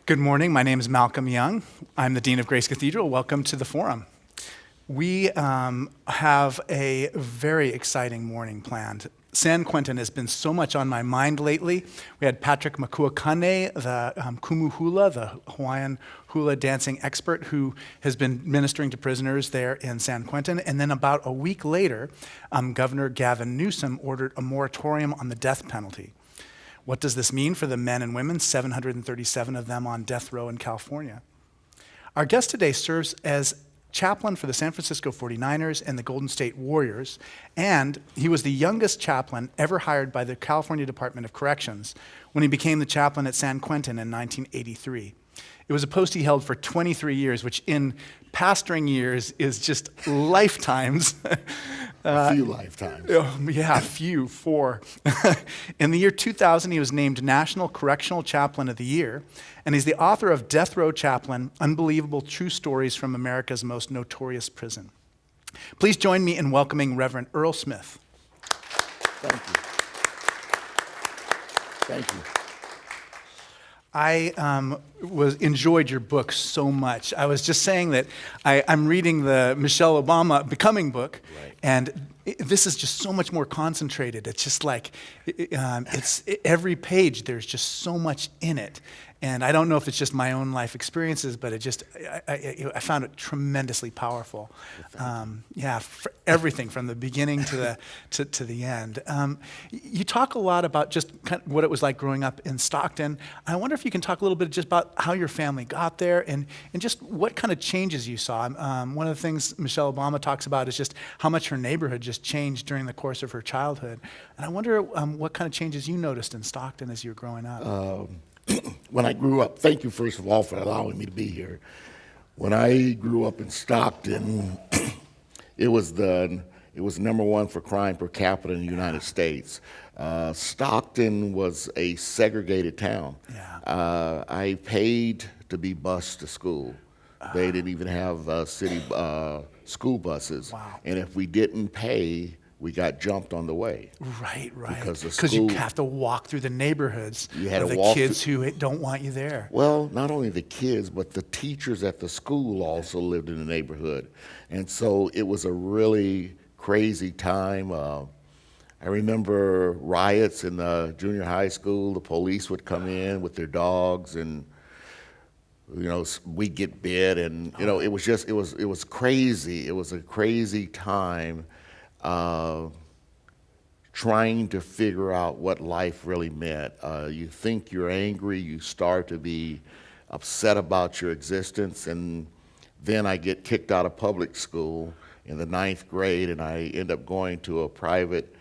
Good morning. My name is Malcolm Young. I'm the Dean of Grace Cathedral. Welcome to the Forum. We have a very exciting morning planned. San Quentin has been so much on my mind lately. We had Patrick Makuakane, the kumu hula, the Hawaiian hula dancing expert who has been ministering to prisoners there in San Quentin. And then about a week later, Governor Gavin Newsom ordered a moratorium on the death penalty. What does this mean for the men and women, 737 of them on death row in California? Our guest today serves as chaplain for the San Francisco 49ers and the Golden State Warriors, and he was the youngest chaplain ever hired by the California Department of Corrections when he became the chaplain at San Quentin in 1983. It was a post he held for 23 years, which in pastoring years is just lifetimes. A few lifetimes. Yeah, few, 4. In the year 2000, he was named National Correctional Chaplain of the Year, and he's the author of Death Row Chaplain, Unbelievable True Stories from America's Most Notorious Prison. Please join me in welcoming Reverend Earl Smith. Thank you. Thank you. I enjoyed your book so much. I was just saying that I'm reading the Michelle Obama Becoming book, right. And this is just so much more concentrated. It's just like, every page, there's just so much in it. And I don't know if it's just my own life experiences, but I found it tremendously powerful. For everything from the beginning to the end. You talk a lot about just kind of what it was like growing up in Stockton. I wonder if you can talk a little bit just about how your family got there and just what kind of changes you saw. One of the things Michelle Obama talks about is just how much her neighborhood just changed during the course of her childhood. And I wonder what kind of changes you noticed in Stockton as you were growing up. When I grew up, thank you first of all for allowing me to be here. When I grew up in Stockton, it was number one for crime per capita in the United States. Stockton was a segregated town. Yeah. I paid to be bused to school. They didn't even have city school buses. Wow. And if we didn't pay, we got jumped on the way. Right. Because you have to walk through the neighborhoods of the kids who don't want you there. Well, not only the kids, but the teachers at the school also lived in the neighborhood. And so it was a really crazy time. I remember riots in the junior high school. The police would come in with their dogs and, we'd get bit. And, it was crazy. It was a crazy time. Trying to figure out what life really meant. You think you're angry, you start to be upset about your existence, and then I get kicked out of public school in the 9th grade, and I end up going to a private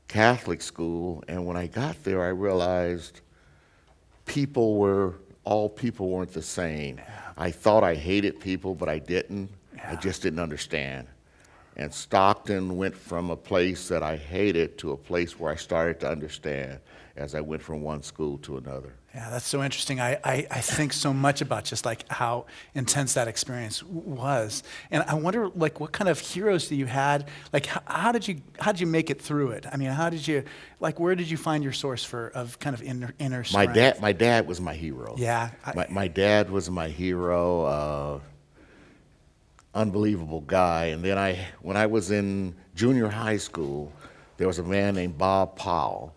Catholic school, and when I got there, I realized all people weren't the same. I thought I hated people, but I didn't. I just didn't understand. And Stockton went from a place that I hated to a place where I started to understand as I went from one school to another. Yeah, that's so interesting. I think so much about just like how intense that experience was. And I wonder like what kind of heroes that you had, like how did you make it through it? I mean, where did you find your source of kind of inner strength? My dad was my hero. Yeah. My dad was my hero. Unbelievable guy. And then when I was in junior high school, there was a man named Bob Powell,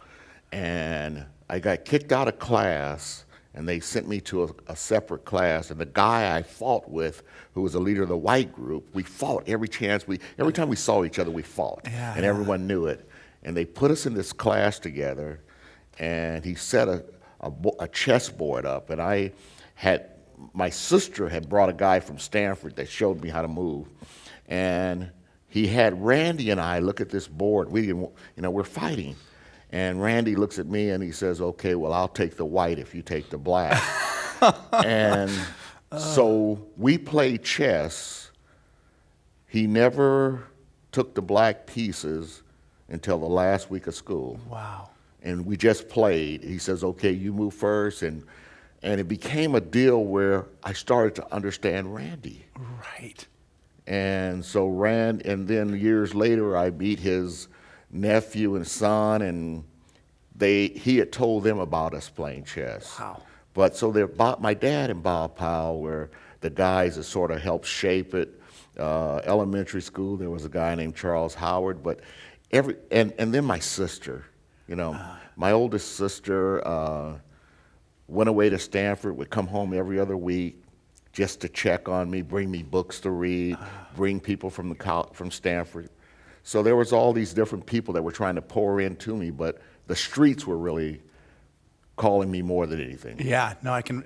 and I got kicked out of class, and they sent me to a separate class. And the guy I fought with, who was the leader of the white group, we fought every time we saw each other, we fought, and everyone knew it. And they put us in this class together, and he set a chessboard up, and my sister had brought a guy from Stanford that showed me how to move. And he had Randy and I look at this board. We're fighting. And Randy looks at me and he says, okay, well, I'll take the white if you take the black. And so we played chess. He never took the black pieces until the last week of school. Wow. And we just played. He says, okay, you move first. And it became a deal where I started to understand Randy. Right. And so and then years later, I meet his nephew and son, and he had told them about us playing chess. Wow. But so my dad and Bob Powell were the guys that sort of helped shape it. Elementary school, there was a guy named Charles Howard, but and then my sister, my oldest sister went away to Stanford, would come home every other week just to check on me, bring me books to read, bring people from Stanford. So there was all these different people that were trying to pour into me, but the streets were really calling me more than anything. Yeah, no, I can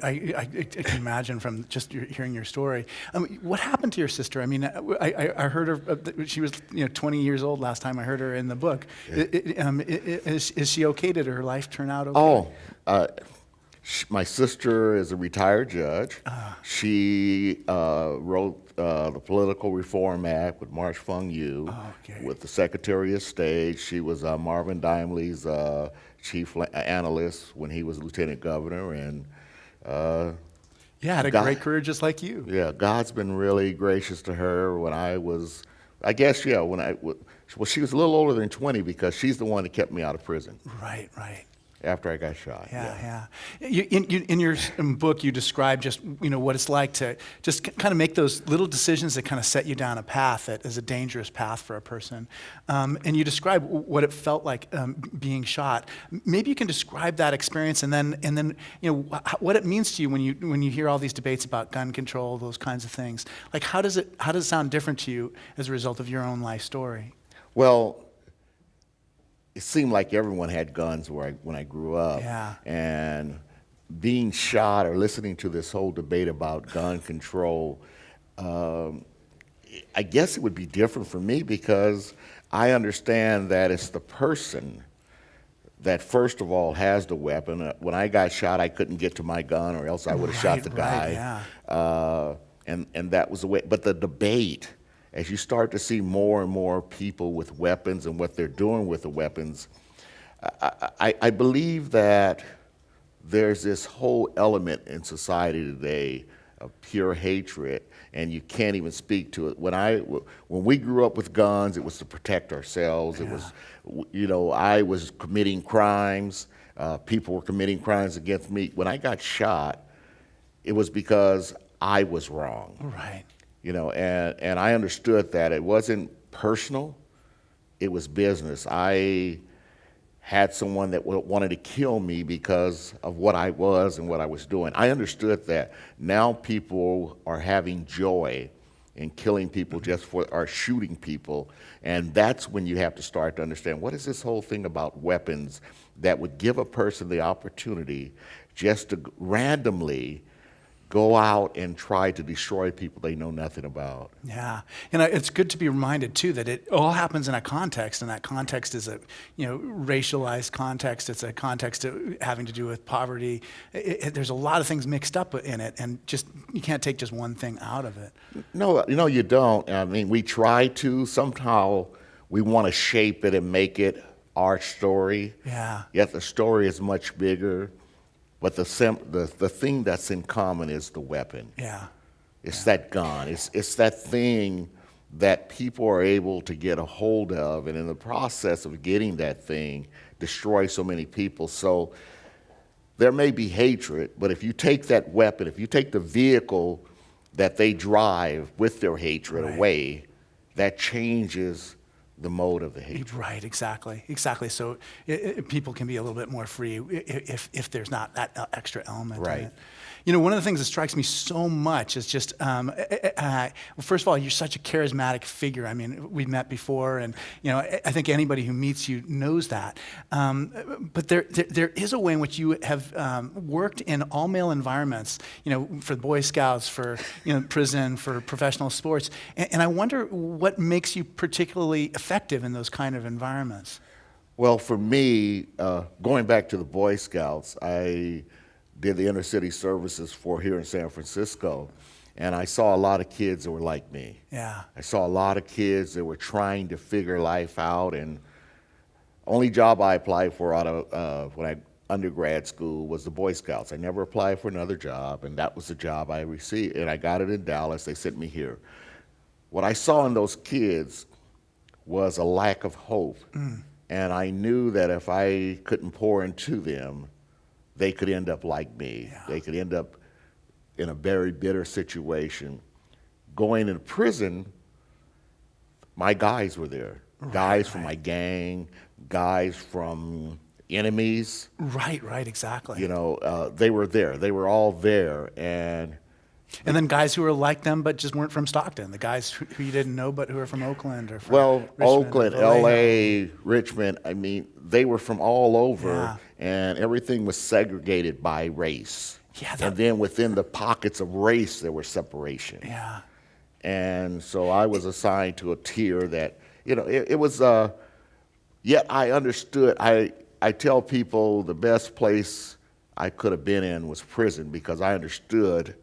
imagine from just hearing your story. What happened to your sister? I mean, I heard her. She was 20 years old last time I heard her in the book. Yeah. Is she okay? Did her life turn out okay? My sister is a retired judge. She wrote the Political Reform Act with March Fung Yu, with the Secretary of State. She was Marvin Dimley's chief analyst when he was lieutenant governor, and had a great career just like you. Yeah, God's been really gracious to her. When I was, she was a little older than 20 because she's the one that kept me out of prison. Right. After I got shot. Yeah. In your book, you describe just what it's like to just kind of make those little decisions that kind of set you down a path that is a dangerous path for a person, and you describe what it felt like being shot. Maybe you can describe that experience, and then what it means to you when you hear all these debates about gun control, those kinds of things. Like how does it sound different to you as a result of your own life story? Well, it seemed like everyone had guns when I grew up. Yeah. And being shot or listening to this whole debate about gun control, I guess it would be different for me because I understand that it's the person that first of all has the weapon. When I got shot, I couldn't get to my gun or else I would have shot the guy. And that was the way. But the debate, as you start to see more and more people with weapons and what they're doing with the weapons, I believe that there's this whole element in society today of pure hatred, and you can't even speak to it. When we grew up with guns, it was to protect ourselves. It was, I was committing crimes. People were committing crimes against me. When I got shot, it was because I was wrong. Right. And I understood that it wasn't personal, it was business. I had someone that wanted to kill me because of what I was and what I was doing. I understood that. Now people are having joy in killing people or shooting people, and that's when you have to start to understand, what is this whole thing about weapons that would give a person the opportunity just to randomly go out and try to destroy people they know nothing about. Yeah, and it's good to be reminded too that it all happens in a context, and that context is a racialized context. It's a context having to do with poverty. There's a lot of things mixed up in it, and just you can't take just one thing out of it. No, you don't. I mean, we try to. Somehow we want to shape it and make it our story. Yeah. Yet the story is much bigger. But the thing that's in common is the weapon. Yeah. It's that gun. It's that thing that people are able to get a hold of, and in the process of getting that thing, destroy so many people. So there may be hatred, but if you take that weapon, if you take the vehicle that they drive with their hatred away, that changes the mode of the hatred. Right, exactly. So people can be a little bit more free if there's not that extra element in it. One of the things that strikes me so much is just, first of all, you're such a charismatic figure. I mean, we've met before, and I think anybody who meets you knows that. But there is a way in which you have worked in all male environments. For the Boy Scouts, for prison, for professional sports, and I wonder what makes you particularly effective in those kind of environments. Well, for me, going back to the Boy Scouts, I did the inner city services for here in San Francisco, and I saw a lot of kids that were like me. Yeah. I saw a lot of kids that were trying to figure life out, and only job I applied for out of when I undergrad school was the Boy Scouts. I never applied for another job, and that was the job I received, and I got it in Dallas. They sent me here. What I saw in those kids was a lack of hope, and I knew that if I couldn't pour into them, they could end up like me. Yeah. They could end up in a very bitter situation. Going into prison, my guys were there. Guys from my gang, guys from enemies. Right, exactly. You know, they were there. They were all there. And then guys who were like them but just weren't from Stockton, the guys who you didn't know but who were from Oakland or from well, Richmond, Oakland, Vallejo. LA, Richmond, I mean, they were from all over, Yeah. and everything was segregated by race. Yeah, and then within the pockets of race, there was separation. Yeah. And so I was assigned to a tier that, you know, it was, yet I understood. I tell people the best place I could have been in was prison, because I understood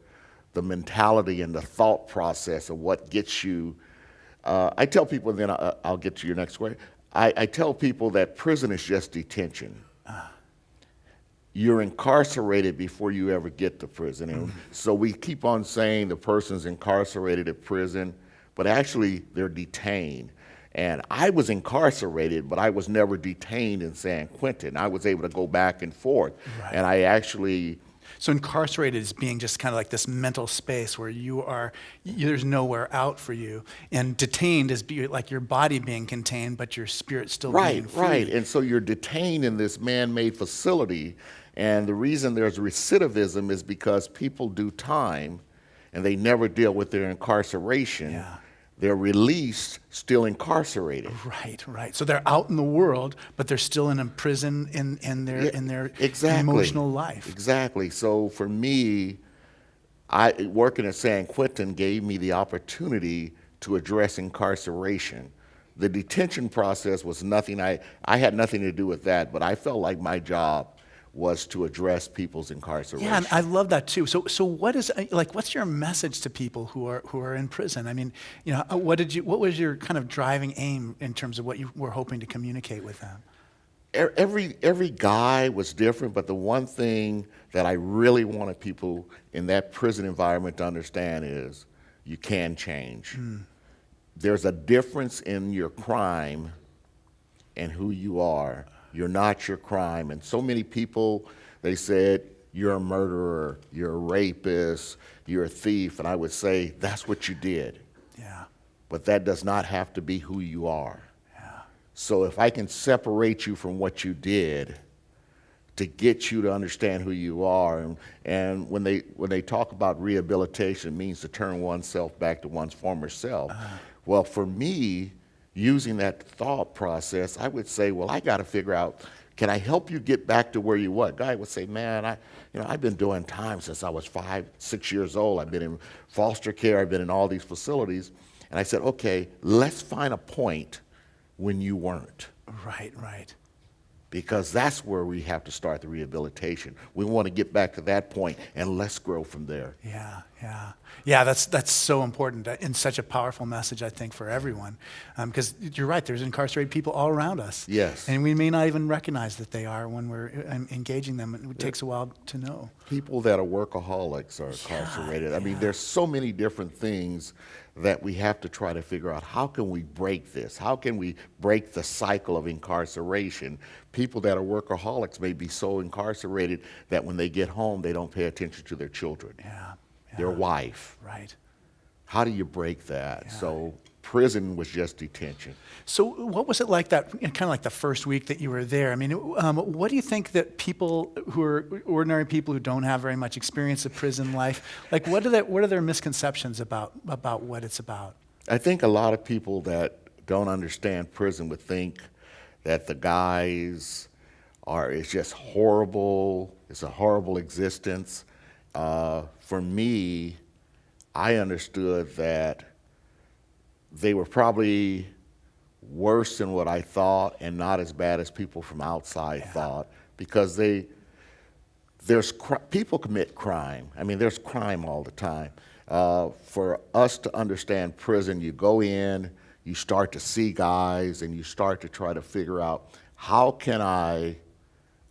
the mentality and the thought process of what gets you. I tell people, and then I'll get to your next question. I tell people that prison is just detention. You're incarcerated before you ever get to prison. And so we keep on saying the person's incarcerated at prison, but actually they're detained. And I was incarcerated, but I was never detained in San Quentin. I was able to go back and forth. Right. And I actually... So incarcerated is being just kind of like this mental space where there's nowhere out for you. And detained is like your body being contained, but your spirit still being free. Right. And so you're detained in this man-made facility. And the reason there's recidivism is because people do time and they never deal with their incarceration. Yeah. They're released, still incarcerated. Right. So they're out in the world, but they're still in a prison in their Exactly. emotional life. Exactly. So for me, working at San Quentin gave me the opportunity to address incarceration. The detention process was nothing, I had nothing to do with that, but I felt like my job was to address people's incarceration. Yeah, and I love that too. So what's your message to people who are in prison? I mean, you know, what was your kind of driving aim in terms of what you were hoping to communicate with them? Every guy was different, but the one thing that I really wanted people in that prison environment to understand is you can change. There's a difference in your crime and who you are. You're not your crime. And so many people, they said, you're a murderer, you're a rapist, you're a thief. And I would say, that's what you did. Yeah. But that does not have to be who you are. Yeah. So if I can separate you from what you did to get you to understand who you are, and when they talk about rehabilitation, it means to turn oneself back to one's former self. Well, for me, using that thought process, I would say, well, I got to figure out, can I help you get back to where you were? Guy would say, man, I've been doing time since I was 5, 6 years old. I've been in foster care. I've been in all these facilities. And I said, okay, let's find a point when you weren't. Right. Because that's where we have to start the rehabilitation. We want to get back to that point, and let's grow from there. Yeah, that's so important and such a powerful message, I think, for everyone. Because you're right, there's incarcerated people all around us. Yes. And we may not even recognize that they are when we're engaging them. It takes a while to know. People that are workaholics are incarcerated. I mean, there's so many different things that we have to try to figure out, how can we break this? How can we break the cycle of incarceration? People that are workaholics may be so incarcerated that when they get home, they don't pay attention to their children, their wife. Right. How do you break that? So prison was just detention. So what was it like that, kind of like the first week that you were there? I mean, what do you think that people who are ordinary people who don't have very much experience of prison life, like what are their misconceptions about what it's about? I think a lot of people that don't understand prison would think that the guys it's just horrible, it's a horrible existence. For me, I understood that they were probably worse than what I thought and not as bad as people from outside thought, because people commit crime. I mean, there's crime all the time. For us to understand prison, you go in, you start to see guys, and you start to try to figure out, how can I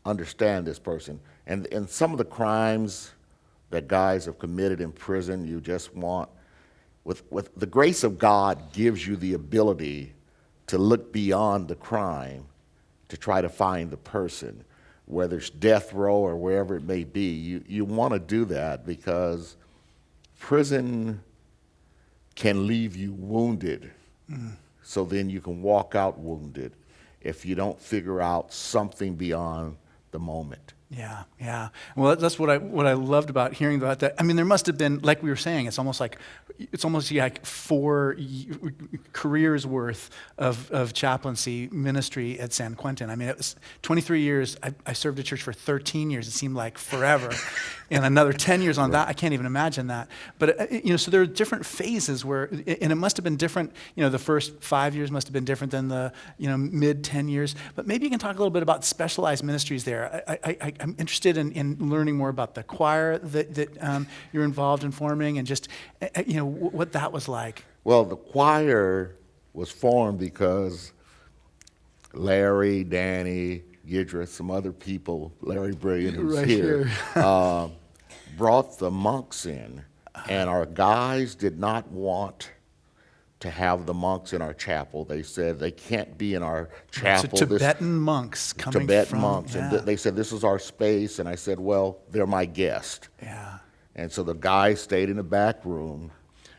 understand this person? And some of the crimes that guys have committed in prison, you just want, with the grace of God gives you the ability to look beyond the crime to try to find the person. whether it's death row or wherever it may be. You want to do that because prison can leave you wounded, so then you can walk out wounded if you don't figure out something beyond the moment. Yeah, yeah. Well, that's what I loved about hearing about that. I mean, there must have been, like we were saying, it's almost like 4 careers worth of chaplaincy ministry at San Quentin. I mean, it was 23 years. I served at church for 13 years. It seemed like forever, and another 10 years on that. I can't even imagine that. But so there are different phases where, and it must have been different. The first 5 years must have been different than the mid 10 years. But maybe you can talk a little bit about specialized ministries there. I'm interested in learning more about the choir that you're involved in forming, and just what that was like. Well, the choir was formed because Larry, Danny, Gidra, some other people, Larry Brilliant, who's Right here, brought the monks in, and our guys did not want to have the monks in our chapel. They said they can't be in our chapel. So Tibetan monks coming Tibetan from, monks, yeah. and they said this is our space, and I said, well, they're my guest. Yeah. And so the guys stayed in the back room,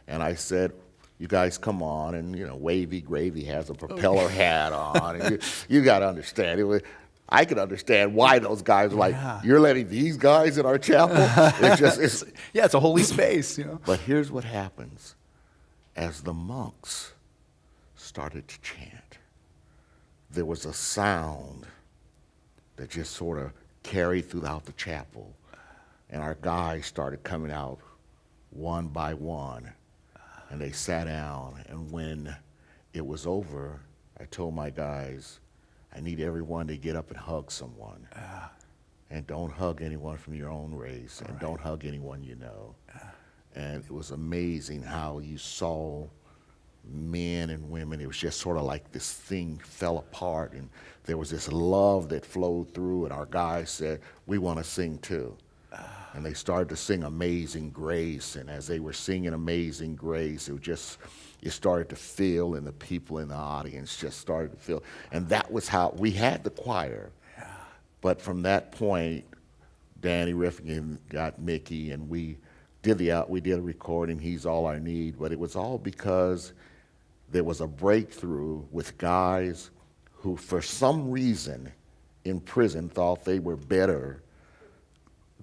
and I said, you guys come on, and Wavy Gravy has a propeller hat on, and you got to understand. I could understand why those guys were like, you're letting these guys in our chapel? It's But here's what happens. As the monks started to chant, there was a sound that just sort of carried throughout the chapel, and our guys started coming out one by one, and they sat down, and when it was over, I told my guys, I need everyone to get up and hug someone. And don't hug anyone from your own race, and don't hug anyone you know. And it was amazing how you saw men and women. It was just sort of like this thing fell apart, and there was this love that flowed through, and our guys said, we want to sing too. And they started to sing Amazing Grace, and as they were singing Amazing Grace, it started to fill, and the people in the audience just started to fill. And that was how we had the choir. But from that point, Danny Riffin got Mickey, and we did a recording, He's All I Need, but it was all because there was a breakthrough with guys who, for some reason, in prison thought they were better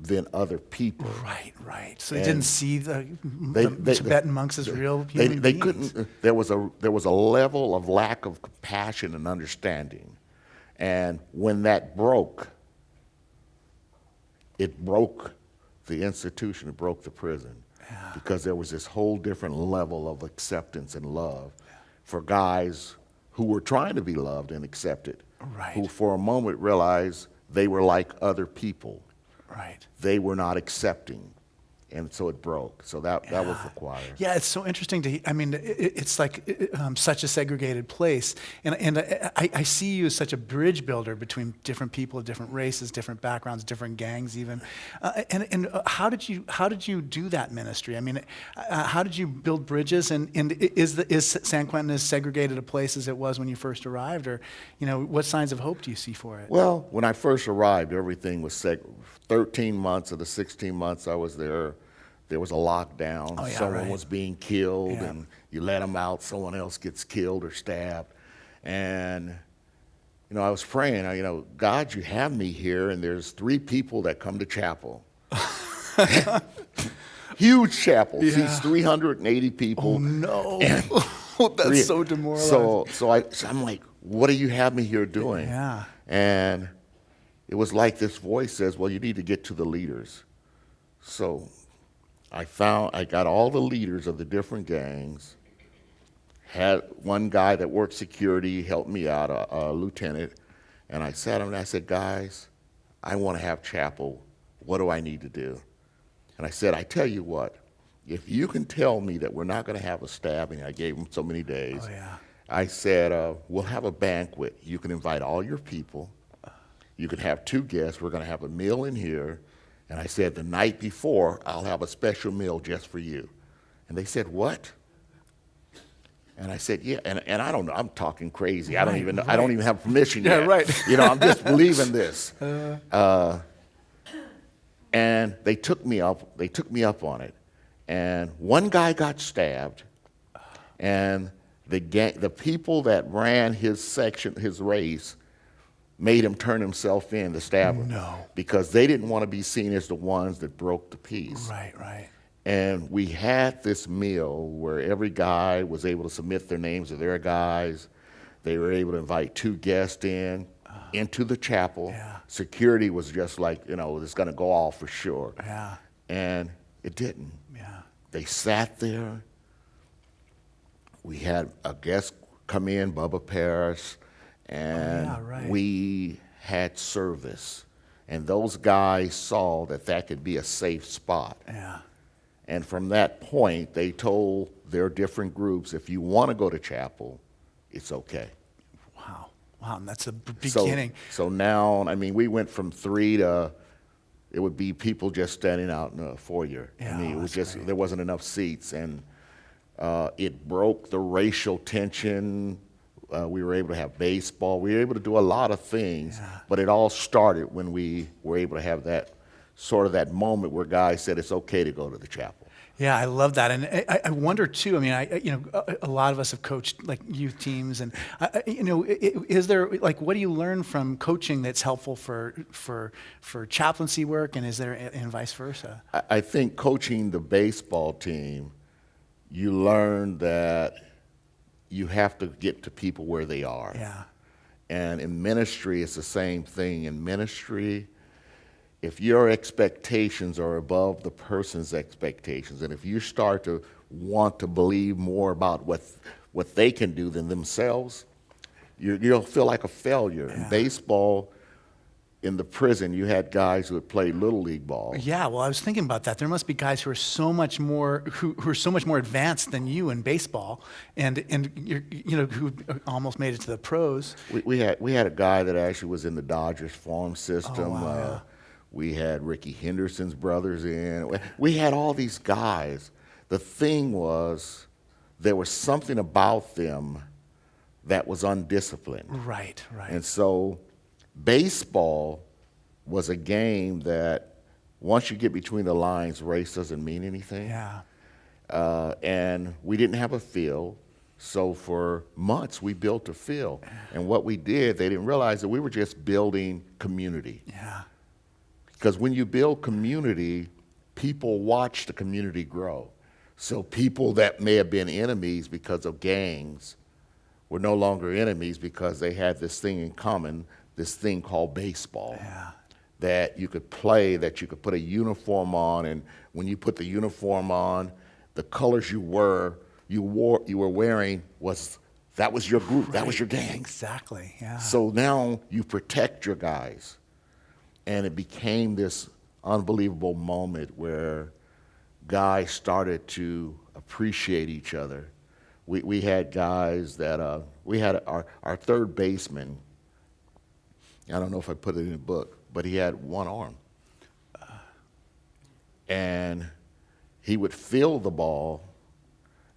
than other people. Right. So they didn't see the Tibetan monks as real human they beings. couldn't. There was a level of lack of compassion and understanding, and when that broke, it broke the institution, it broke the prison, because there was this whole different level of acceptance and love for guys who were trying to be loved and accepted, who for a moment realized they were like other people. They were not accepting, and so it broke. So that was the choir. Yeah, it's so interesting it's like such a segregated place, and I see you as such a bridge builder between different people of different races, different backgrounds, different gangs, even. And how did you do that ministry? I mean, how did you build bridges? And is San Quentin as segregated a place as it was when you first arrived, or what signs of hope do you see for it? Well, when I first arrived, everything was 13 months of the 16 months I was there. There was a lockdown. Someone was being killed, and you let them out, someone else gets killed or stabbed. And, I was praying, God, you have me here, and there's 3 people that come to chapel. Huge chapel, seats 380 people. Oh, no. That's so demoralizing. So I'm like, what do you have me here doing? And it was like this voice says, well, you need to get to the leaders. So I got all the leaders of the different gangs, had one guy that worked security help me out, a lieutenant, and I sat him and I said, guys, I want to have chapel. What do I need to do? And I said, I tell you what, if you can tell me that we're not going to have a stabbing, I gave them so many days. I said, we'll have a banquet. You can invite all your people. You can have 2 guests. We're going to have a meal in here. And I said, the night before, I'll have a special meal just for you. And they said, what? And I said, yeah, and I don't know, I'm talking crazy. Right, I don't even have permission Yeah, yet. right. I'm just believing this. And they took me up on it. And one guy got stabbed, and the people that ran his section, his race, made him turn himself in to stab him. No. Because they didn't want to be seen as the ones that broke the peace. Right. And we had this meal where every guy was able to submit their names of their guys. They were able to invite 2 guests into the chapel. Yeah. Security was just like, it's going to go off for sure. Yeah. And it didn't. Yeah. They sat there. We had a guest come in, Bubba Paris, and right. we had service. And those guys saw that could be a safe spot. Yeah. And from that point, they told their different groups, if you want to go to chapel, it's okay. Wow, and that's a beginning. So now, we went from 3 to, it would be people just standing out in the foyer. Yeah, it was just, great. there wasn't enough seats. And it broke the racial tension. We were able to have baseball. We were able to do a lot of things. Yeah. But it all started when we were able to have that moment where guys said it's okay to go to the chapel. Yeah, I love that, and I wonder too. A lot of us have coached like youth teams, and is there what do you learn from coaching that's helpful for chaplaincy work, and is there and vice versa? I think coaching the baseball team, you learn that you have to get to people where they are. Yeah. And in ministry, it's the same thing. In ministry, if your expectations are above the person's expectations, and if you start to want to believe more about what they can do than themselves, you'll feel like a failure. Yeah. In baseball, in the prison, you had guys who had played Little League ball. Yeah, well, I was thinking about that. There must be guys who are so much more who are so much more advanced than you in baseball, and who almost made it to the pros. We had a guy that actually was in the Dodgers farm system. Oh, wow, yeah. We had Ricky Henderson's brothers in. We had all these guys. The thing was, there was something about them that was undisciplined. Right. And so baseball was a game that once you get between the lines, race doesn't mean anything. Yeah. And we didn't have a field. So for months, we built a field. And what we did, they didn't realize that we were just building community. Yeah. Because when you build community, people watch the community grow. So people that may have been enemies because of gangs were no longer enemies because they had this thing in common, this thing called baseball. Yeah. That you could play, that you could put a uniform on, and when you put the uniform on, the colors you were wearing was your group, that was your gang. Exactly. Yeah. So now you protect your guys. And it became this unbelievable moment where guys started to appreciate each other. We had guys that, we had our third baseman, I don't know if I put it in the book, but he had one arm. And he would field the ball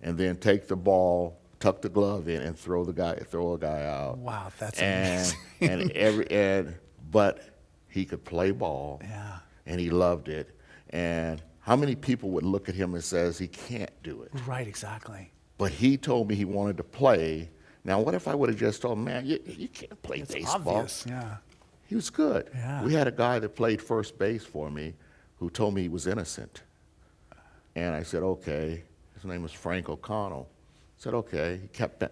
and then take the ball, tuck the glove in, and throw a guy out. Wow, that's amazing. But he could play ball. Yeah. And he loved it. And how many people would look at him and says he can't do it? Right, exactly. But he told me he wanted to play. Now, what if I would have just told him, man, you can't play It's baseball? obvious, yeah. He was good. Yeah. We had a guy that played first base for me who told me he was innocent. And I said, okay. His name was Frank O'Connell. I said, okay.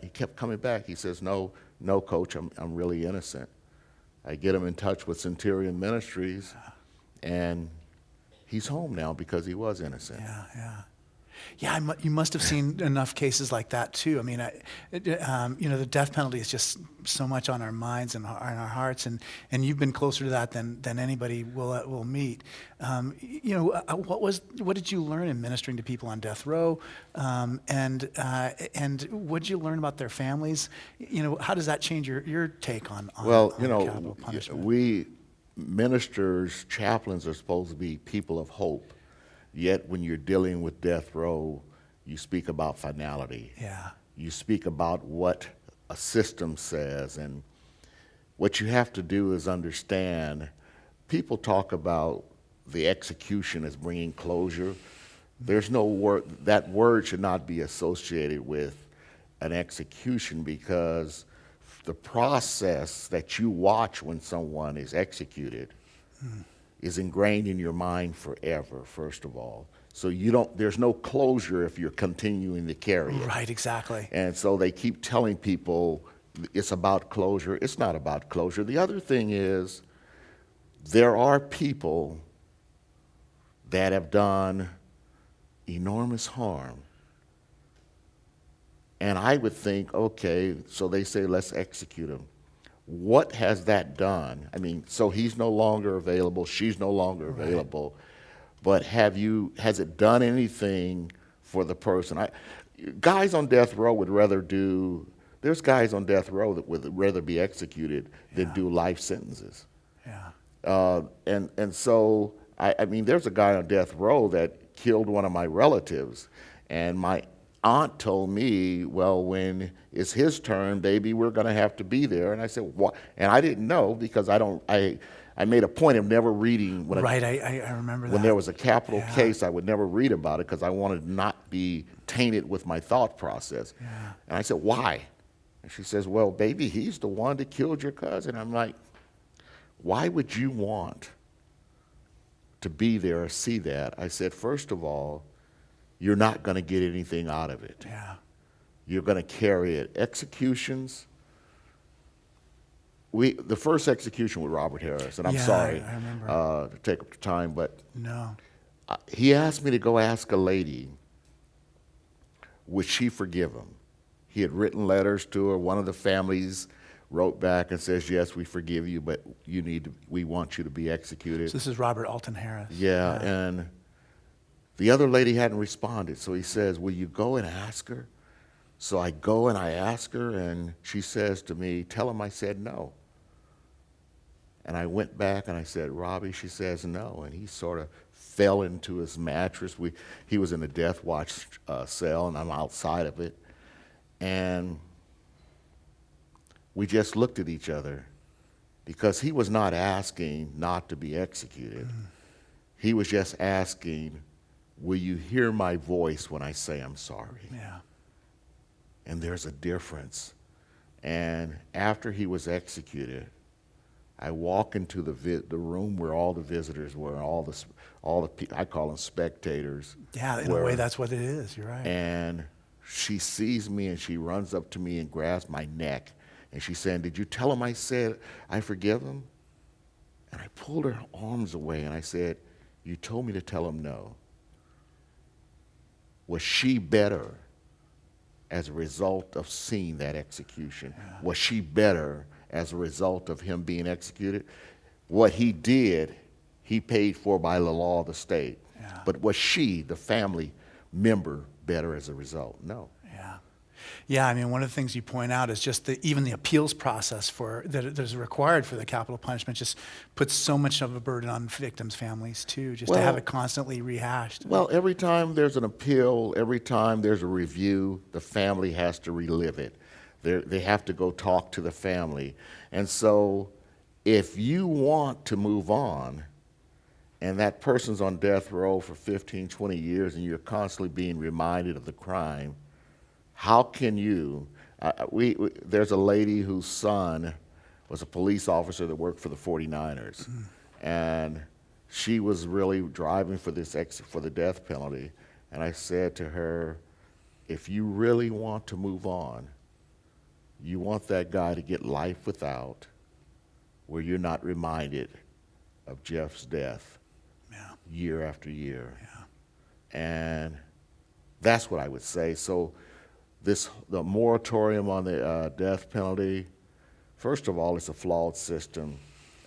He kept coming back. He says, no, coach, I'm really innocent. I get him in touch with Centurion Ministries, and he's home now because he was innocent. Yeah. Yeah, you must have seen enough cases like that too. I mean, the death penalty is just so much on our minds and our hearts, and you've been closer to that than anybody will meet. What did you learn in ministering to people on death row, and what did you learn about their families? How does that change your take on capital punishment? We ministers, chaplains are supposed to be people of hope. Yet when you're dealing with death row, you speak about finality. Yeah. you speak about what a system says, and what you have to do is understand. People talk about the execution as bringing closure. There's no word, that word should not be associated with an execution, because the process that you watch when someone is executed is ingrained in your mind forever, first of all. So there's no closure if you're continuing to carry it. Right, exactly. And so they keep telling people it's about closure. It's not about closure. The other thing is, there are people that have done enormous harm. And I would think, okay, so they say, let's execute him. What has that done? I mean, so he's no longer available, she's no longer available, but has it done anything for the person? Guys on death row would rather there's guys on death row that would rather be executed than do life sentences. Yeah. And so, I mean, there's a guy on death row that killed one of my relatives, and my aunt told me, well, when it's his turn, baby, we're going to have to be there. And I said, what? And I didn't know, because I made a point of never reading. I remember that. When there was a capital case, I would never read about it, because I wanted to not be tainted with my thought process. Yeah. And I said, why? And she says, well, baby, he's the one that killed your cousin. I'm like, why would you want to be there or see that? I said, first of all, you're not going to get anything out of it. Yeah. You're going to carry it. Executions. The first execution with Robert Harris, and I'm sorry I remember. to take up the time, but No. He asked me to go ask a lady, would she forgive him? He had written letters to her. One of the families wrote back and says, yes, we forgive you, but we want you to be executed. So this is Robert Alton Harris. Yeah, and the other lady hadn't responded, so he says, will you go and ask her? So I go and I ask her, and she says to me, tell him I said no. And I went back and I said, Robbie, she says no, and he sort of fell into his mattress. He was in a death watch cell, and I'm outside of it. And we just looked at each other, because he was not asking not to be executed. He was just asking, will you hear my voice when I say I'm sorry? Yeah. And there's a difference. And after he was executed, I walk into the room where all the visitors were, all the people, I call them spectators. Yeah, in a way, that's what it is. You're right. And she sees me, and she runs up to me and grabs my neck, and she's saying, did you tell him I said I forgive him? And I pulled her arms away, and I said, you told me to tell him no. Was she better as a result of seeing that execution? Yeah. Was she better as a result of him being executed? What he did, he paid for by the law of the state. Yeah. But was she, the family member, better as a result? No. Yeah. Yeah, I mean, one of the things you point out is just even the appeals process that is required for the capital punishment just puts so much of a burden on victims' families too, just to have it constantly rehashed. Well, every time there's an appeal, every time there's a review, the family has to relive it. They have to go talk to the family. And so if you want to move on, and that person's on death row for 15, 20 years, and you're constantly being reminded of the crime, how can you? There's a lady whose son was a police officer that worked for the 49ers, and she was really driving for the death penalty. And I said to her, if you really want to move on, you want that guy to get life without, where you're not reminded of Jeff's death year after year. Yeah. And that's what I would say. So the moratorium on the death penalty, first of all, it's a flawed system.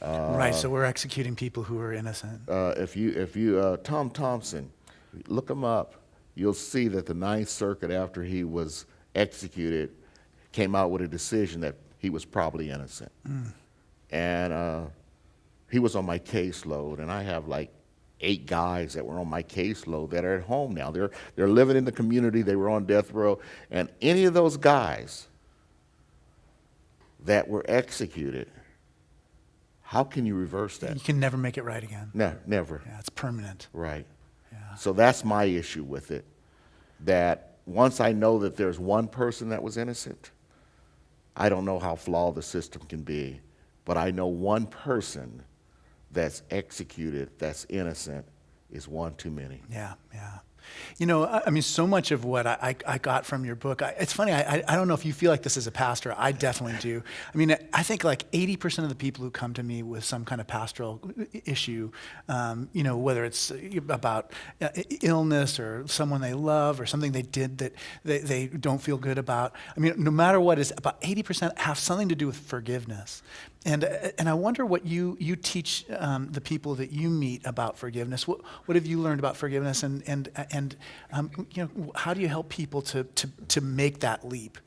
Right, so we're executing people who are innocent. If you Tom Thompson, look him up, you'll see that the Ninth Circuit, after he was executed, came out with a decision that he was probably innocent. And he was on my caseload, and I have like 8 guys that were on my caseload that are at home now. They're living in the community. They were on death row. And any of those guys that were executed, how can you reverse that? You can never make it right again. No, never. Yeah, it's permanent. Right. Yeah. So that's my issue with it, that once I know that there's one person that was innocent, I don't know how flawed the system can be, but I know one person that's executed, that's innocent, is one too many. Yeah, yeah. You know, I mean, so much of what I got from your book, it's funny, I don't know if you feel like this as a pastor. I definitely do. I mean, I think like 80% of the people who come to me with some kind of pastoral issue, you know, whether it's about illness or someone they love or something they did that they don't feel good about. I mean, no matter what, is about 80% have something to do with forgiveness. And I wonder what you teach the people that you meet about forgiveness. What have you learned about forgiveness, and you know, how do you help people to make that leap?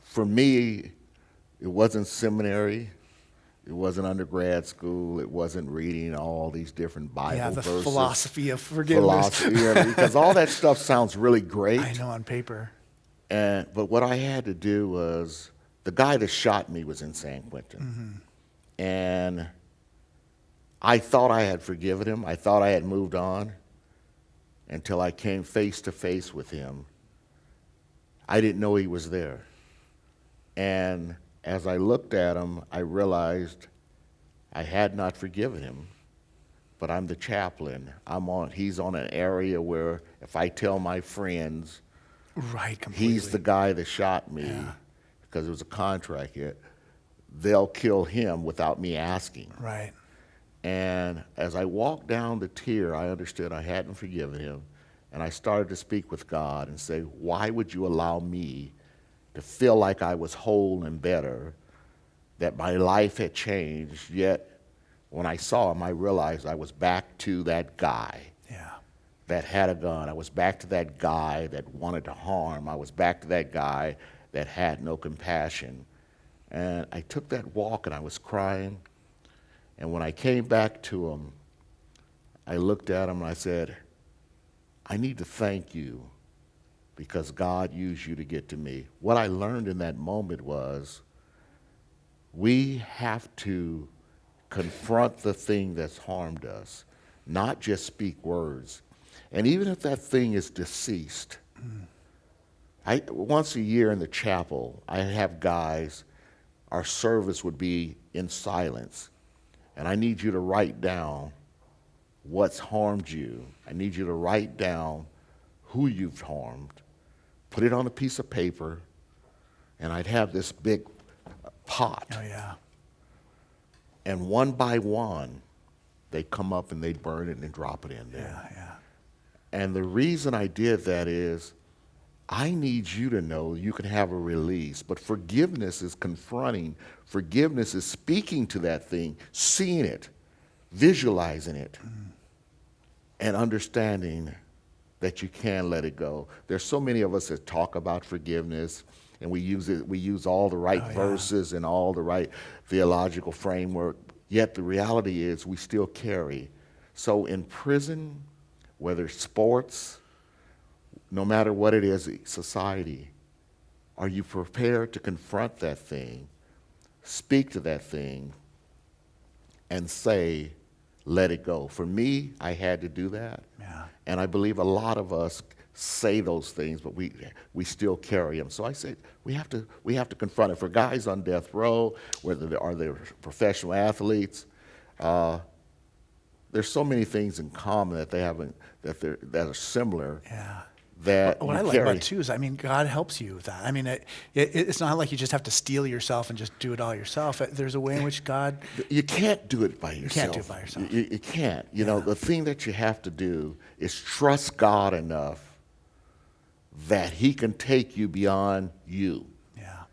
For me, it wasn't seminary, it wasn't undergrad school, it wasn't reading all these different Bible the verses. philosophy of forgiveness. Because all that stuff sounds really great. I know on paper. But what I had to do was, the guy that shot me was in San Quentin. Mm-hmm. And I thought I had forgiven him. I thought I had moved on until I came face to face with him. I didn't know he was there. And as I looked at him, I realized I had not forgiven him, but I'm the chaplain. He's on an area where if I tell my friends, right, completely. he's the guy that shot me, because it was a contract yet, they'll kill him without me asking. Right. And as I walked down the tier, I understood I hadn't forgiven him. And I started to speak with God and say, why would you allow me to feel like I was whole and better, that my life had changed, yet when I saw him, I realized I was back to that guy that had a gun. I was back to that guy that wanted to harm. I was back to that guy that had no compassion. And I took that walk and I was crying. And when I came back to him, I looked at him and I said, I need to thank you because God used you to get to me. What I learned in that moment was we have to confront the thing that's harmed us, not just speak words. And even if that thing is deceased, once a year in the chapel, I have guys, our service would be in silence. And I need you to write down what's harmed you. I need you to write down who you've harmed, put it on a piece of paper, and I'd have this big pot. Oh, yeah. And one by one, they'd come up and they'd burn it and drop it in there. Yeah, yeah. And the reason I did that is I need you to know you can have a release, but forgiveness is confronting. Forgiveness is speaking to that thing, seeing it, visualizing it, and understanding that you can let it go. There's so many of us that talk about forgiveness, and we use all the right verses and all the right theological framework, yet the reality is we still carry. So in prison, whether it's sports, no matter what it is, society, are you prepared to confront that thing, speak to that thing, and say, let it go? For me, I had to do that. Yeah. And I believe a lot of us say those things, but we still carry them. So I say we have to confront it. For guys on death row, whether they're professional athletes, there's so many things in common that they haven't, that are similar. Yeah. That what I like carry. about it too is, I mean, God helps you with that. I mean, it's not like you just have to steel yourself and just do it all yourself. There's a way in which God... You can't do it by yourself. You can't do it by yourself. You can't. You know, the thing that you have to do is trust God enough that he can take you beyond you. Yeah.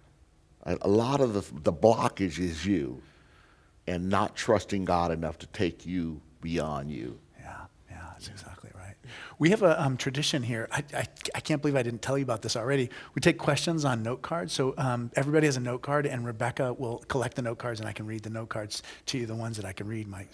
A lot of the blockage is you and not trusting God enough to take you beyond you. Yeah, that's exactly right. We have a tradition here. I can't believe I didn't tell you about this already. We take questions on note cards. So everybody has a note card, and Rebecca will collect the note cards, and I can read the note cards to you, the ones that I can read. My,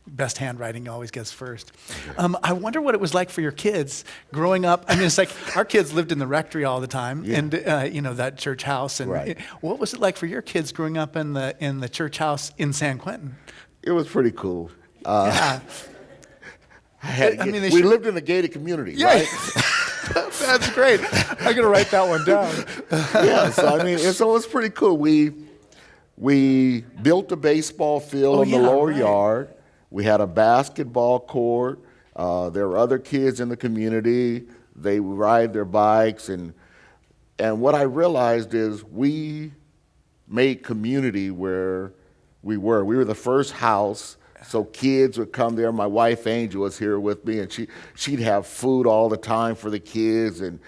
best handwriting always gets first. I wonder what it was like for your kids growing up. I mean, it's like our kids lived in the rectory all the time, and that church house. And Right. what was it like for your kids growing up in the church house in San Quentin? It was pretty cool. Yeah. We lived in a gated community, Yeah. right? That's great. I'm gonna write that one down. Yeah, so I mean, so it was pretty cool. We built a baseball field in the lower right. yard. We had a basketball court. There were other kids in the community. They would ride their bikes, and what I realized is we made community where we were. We were the first house. So kids would come there. My wife Angel was here with me, and she'd have food all the time for the kids, and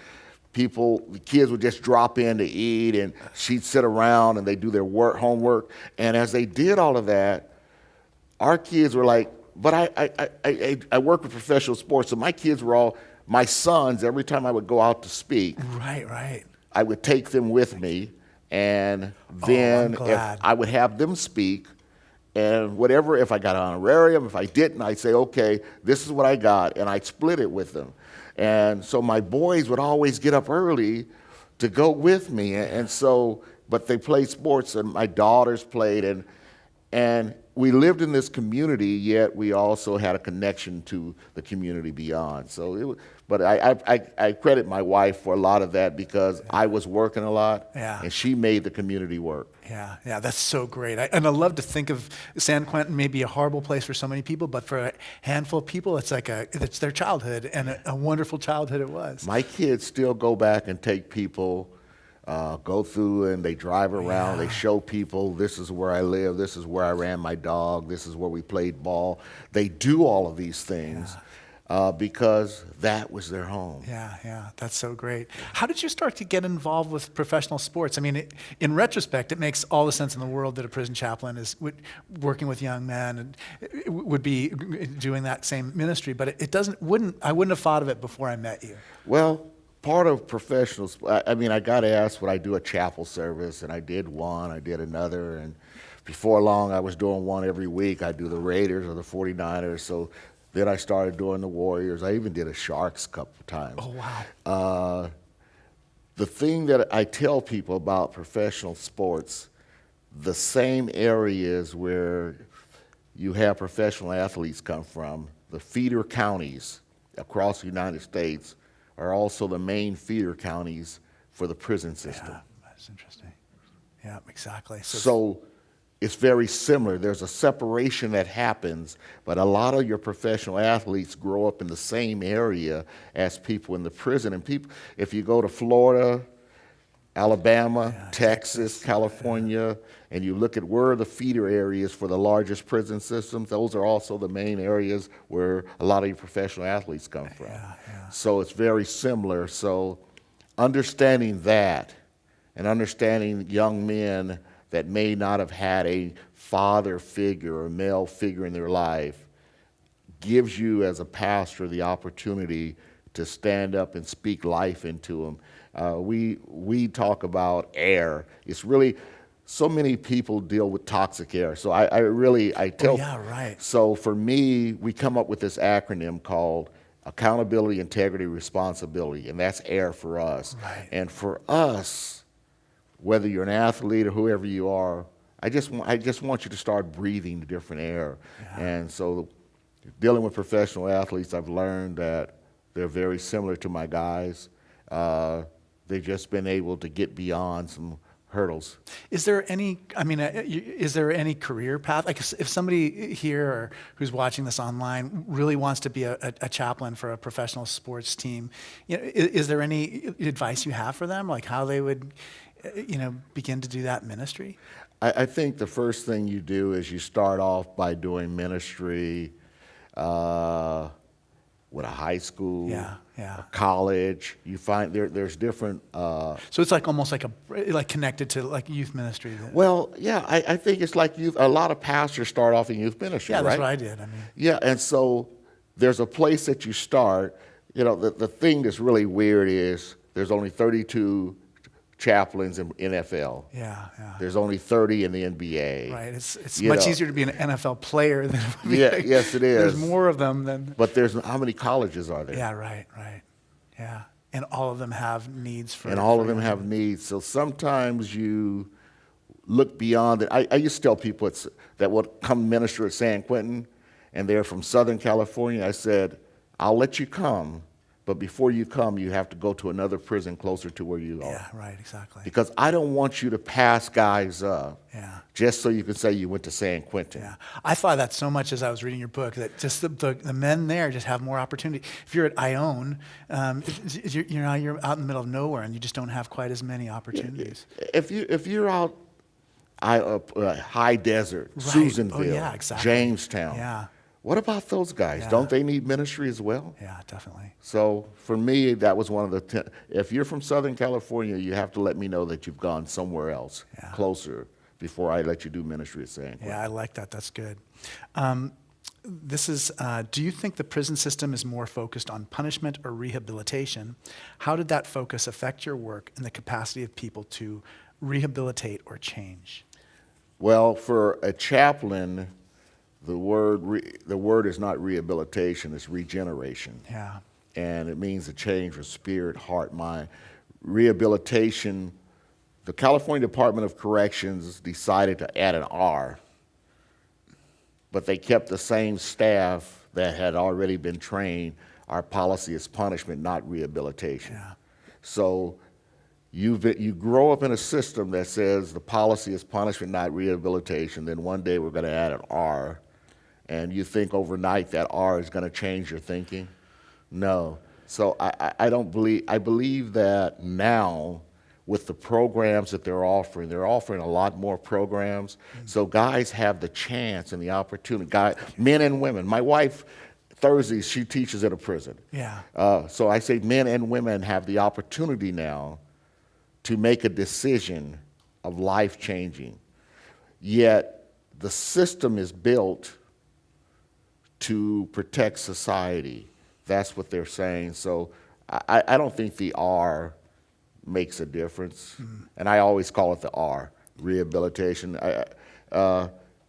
the kids would just drop in to eat, and she'd sit around and they'd do their homework. And as they did all of that, our kids were like, but I work with professional sports, so my kids were all my sons. Every time I would go out to speak, Right. I would take them with me, and then if I would have them speak. And whatever, if I got an honorarium, if I didn't, I'd say, okay, this is what I got, and I'd split it with them. And so my boys would always get up early to go with me, but they played sports, and my daughters played, and we lived in this community, yet we also had a connection to the community beyond. But I credit my wife for a lot of that because I was working a lot, and she made the community work. Yeah, that's so great. And I love to think of San Quentin maybe a horrible place for so many people, but for a handful of people, it's their childhood, and a wonderful childhood it was. My kids still go back and take people, go through, and they drive around. They show people, this is where I live, this is where I ran my dog, this is where we played ball. They do all of these things. Because that was their home. Yeah, that's so great. How did you start to get involved with professional sports? I mean, in retrospect, it makes all the sense in the world that a prison chaplain is working with young men and would be doing that same ministry. But I wouldn't have thought of it before I met you. Well, part of professionals, I got asked would I do a chapel service, and I did one, I did another, and before long I was doing one every week. I do the Raiders or the 49ers, so then I started doing the Warriors. I even did a Sharks a couple of times. Oh, wow. The thing that I tell people about professional sports, the same areas where you have professional athletes come from, the feeder counties across the United States are also the main feeder counties for the prison system. Yeah, that's interesting. Yeah, exactly. So it's very similar. There's a separation that happens, but a lot of your professional athletes grow up in the same area as people in the prison. And if you go to Florida, Alabama, Texas, California, and you look at where are the feeder areas for the largest prison systems, those are also the main areas where a lot of your professional athletes come from. So it's very similar. So understanding that and understanding young men that may not have had a father figure or male figure in their life gives you as a pastor the opportunity to stand up and speak life into them. We talk about air. It's really, so many people deal with toxic air. So I tell. Oh, yeah, right. So for me, we come up with this acronym called accountability, integrity, responsibility, and that's AIR for us. Right. And for us, whether you're an athlete or whoever you are, I just want you to start breathing the different air. And so dealing with professional athletes, I've learned that they're very similar to my guys. They've just been able to get beyond some hurdles. Is there any career path? Like if somebody here or who's watching this online really wants to be a chaplain for a professional sports team, is there any advice you have for them? Like how they would, begin to do that ministry? I think the first thing you do is you start off by doing ministry with a high school, a college. You find there's different. So it's like almost like connected to like youth ministry. Well, yeah, I think it's like youth. A lot of pastors start off in youth ministry, Yeah, right? that's what I did. Yeah, and so there's a place that you start. The thing that's really weird is there's only 32 chaplains in NFL. Yeah. There's only 30 in the NBA. Right. It's much easier to be an NFL player than it would be. Yeah, yes, it is. There's more of them than. But how many colleges are there? Yeah. Right. Yeah. And all of them have needs for. And all of them have needs. So sometimes you look beyond it. I used to tell people that would come minister at San Quentin, and they're from Southern California. I said, I'll let you come, but before you come, you have to go to another prison closer to where you are. Yeah, right, exactly. Because I don't want you to pass guys up just so you can say you went to San Quentin. Yeah, I thought that so much as I was reading your book, that just the men there just have more opportunity. If you're at Ione, you're out in the middle of nowhere, and you just don't have quite as many opportunities. If you're out high desert, Right. Susanville, yeah, exactly. Jamestown. Yeah. What about those guys? Yeah. Don't they need ministry as well? Yeah, definitely. So for me, that was one of the. If you're from Southern California, you have to let me know that you've gone somewhere else, closer, before I let you do ministry at San Quentin. Yeah, I like that. That's good. This is. Do you think the prison system is more focused on punishment or rehabilitation? How did that focus affect your work and the capacity of people to rehabilitate or change? Well, for a chaplain, the word is not rehabilitation, it's regeneration. Yeah. And it means a change of spirit, heart, mind. Rehabilitation, the California Department of Corrections decided to add an R, but they kept the same staff that had already been trained. Our policy is punishment, not rehabilitation. Yeah. So you grow up in a system that says the policy is punishment, not rehabilitation, then one day we're going to add an R, and you think overnight that R is going to change your thinking? No. So I believe that now with the programs that they're offering a lot more programs. So guys have the chance and the opportunity, men and women. My wife, Thursdays, she teaches at a prison. Yeah. So I say men and women have the opportunity now to make a decision of life changing. Yet the system is built to protect society. That's what they're saying. So I don't think the R makes a difference. And I always call it the R, rehabilitation.